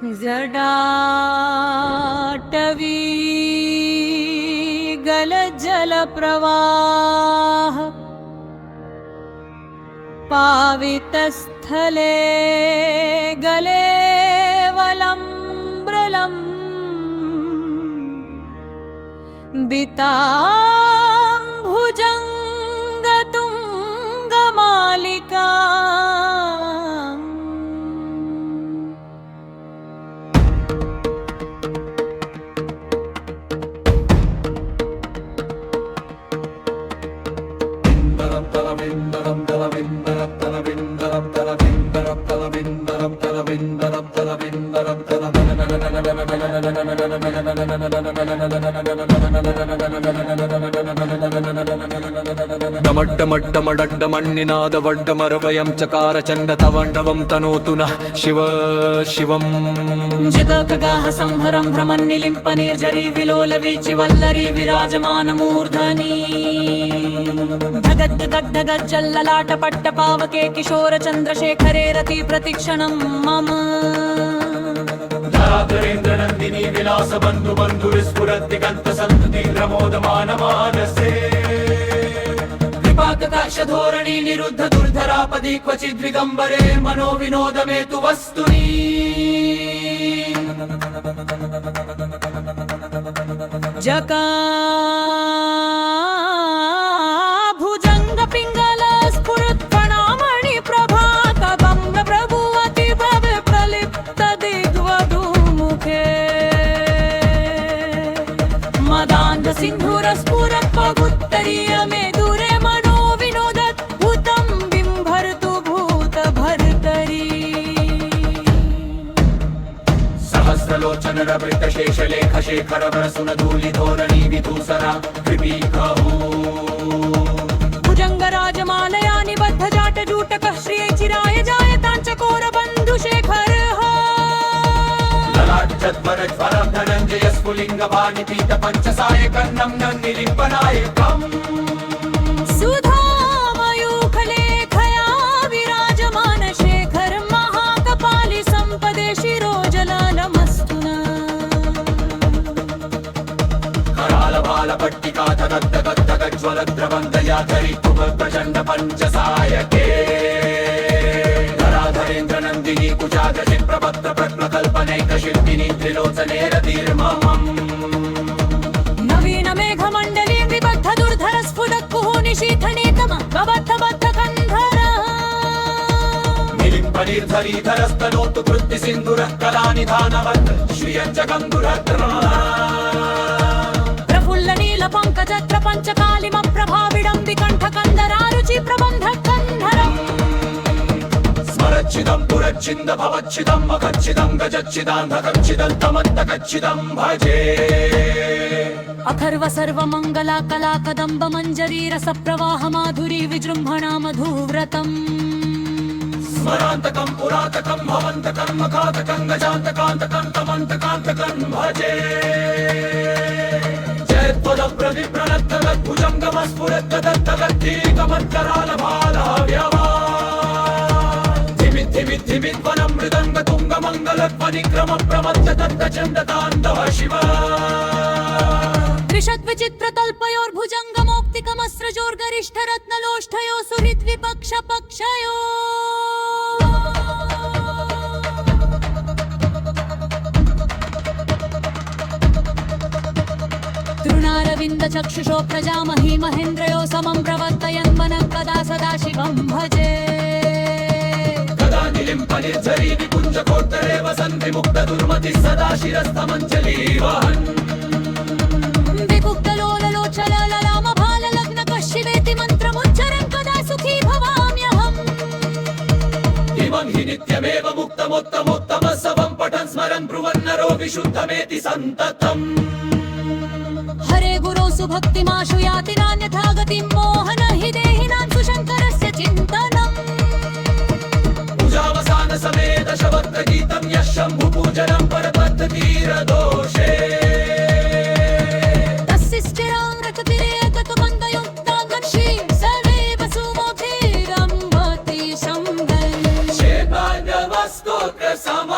जडाटवी गलज्जलप्रवाह पावितस्थले गलेवलम्ब्रलम् दिताम्भुजङ्गतुङ्गमालिका डमड्डमड्डमडड्डमण्णिनादवड्डमरवयं चकार चण्डतवण्डवं तनोतु नः शिव शिवम् जगकगाह संहरं भ्रमन्निलिम्पनिर्झरी विलोलवीचिवल्लरी विराजमानमूर्धनी धगद्गद्गज्जल्ललाटपट्टपावके किशोरचन्द्रशेखरे रति प्रतिक्षणं मम धराधरेन्द्रनन्दिनी विलास बन्धु बन्धुरिस्फुरद्दिगन्तसन्तति प्रमोदमानमानसे कृपाकटाक्ष धोरणी निरुद्ध दुर्धरापदि क्वचिद्विगम्बरे मनो विनोदमे तु वस्तुनि जका भुजंग पिंगल स्फुरत्फणामणि प्रभाकबम्ब प्रभुवति भव प्रलिप्त दिग्वधू मुखे मदान्ध सिन्धुर स्फुरत्पगुत्तरीय मे दूरे मनो विनोदत् भूतं बिम्भर्तु भूत भर्तरी सहस्रलोचन रवृत शेषलेख शेखर वरसुन धूलि धोरणी विधूसरा कृपीकहू भुजंग राजमालया निबद्ध जाट जूटकः श्रिये चिराय जायताञ्चकोर बन्धुशेखर ललाटज्वरज्वरं धनञ्जय स्फुलिङ्ग वाणिपीत पञ्चसाय कर्णं नन्निलिम्पनायकम् सुधामयूखलेखया विराजमान शेखर महाकपालि सम्पदे शिरोजलालमस्तु नः करालबालपट्टिका तदत्तगत्तगज्ज्वलद्रवन्तया धरितुः प्रचण्ड पञ्चसायके धराधरेन्द्रनन्दिनी कुचादशि प्रपत्र प्रकल्पनैकशिल्पिनी त्रिलोचने रतिर्ममम् नवीन मेघमण्डली विबद्ध दुर्धर स्फुटत् कुहूनिशीथनेतम कबद्धबद्ध कन्धर निर्धरीधरस्तनोतु कृत्ति सिन्धुरः कलानिधानवत् श्रियञ्जगन्धुरत्रा प्रफुल्ल नील पङ्कजत्र पञ्चकालिम प्रभाविडम्बि कण्ठकन्दरारुचि प्रबन्ध कन्धरम् स्मरच्छिदं पुरच्छिन्द भवच्छिदं मखच्छिदं गजच्छिदान्धकच्छिदन्तमन्तकच्छिदं भजे अखर्व सर्वमङ्गला कला कदम्ब मञ्जरी रसप्रवाह माधुरी विजृम्भणा मधुव्रतम् स्मरान्तकं पुरातकं भवन्तकं मखातकं गजान्तकान्तकं तमन्तकान्तकं भजे जयत्वदप्रविप्रणत्तगद्भुजङ्गमस्फुरत्तदत्तगद्धीकमत्करालभालः धिमिद्धिमिद्धिमिद्वनं मृदङ्गतुङ्गमङ्गलध्वनिक्रम प्रमत्तदत्तचन्दताण्डव शिव त्रिषद्विचित्रतल्पयोर्भुजङ्गमौक्तिकमस्रजोर्गरिष्ठरत्नलोष्ठयो सुहृद्विपक्षपक्षयो तृणारविन्द चक्षुषो प्रजामही महेन्द्रयो समं प्रवर्तयन् मनः कदा सदा शिवं भजे कदा निलिम्पनिर्झरी विकुञ्जकोत्तरे वसन्ति मुक्तदुर्मतिः सदा शिरस्थमञ्जलीवहन् विकुक्तलोललोचलललामभाललग्नकः शिवेति मन्त्रमुच्चरन् कदा सुखी भवाम्यहम् इमं हि नित्यमेव मुक्तमुत्तमोत्तमः सवं पठन् स्मरन् ब्रुवन्नरो विशुद्धमेति सन्ततम् हरे गुरो सुभक्तिमाशु याति नान्यथा गतिं मोहन हि देहिनां सुशङ्करस्य चिन्तनम् पूजावसान समेत शवद्गीतं यः शम्भुपूजनं परपद्धतीरदोषे तस्य स्थिरां रथतिरे गतमङ्गयुक्ताङ्गं श्रीं सर्वैव सुमोक्षीरं भवति शम्भन् शेपाण्डवस्तोत्र सम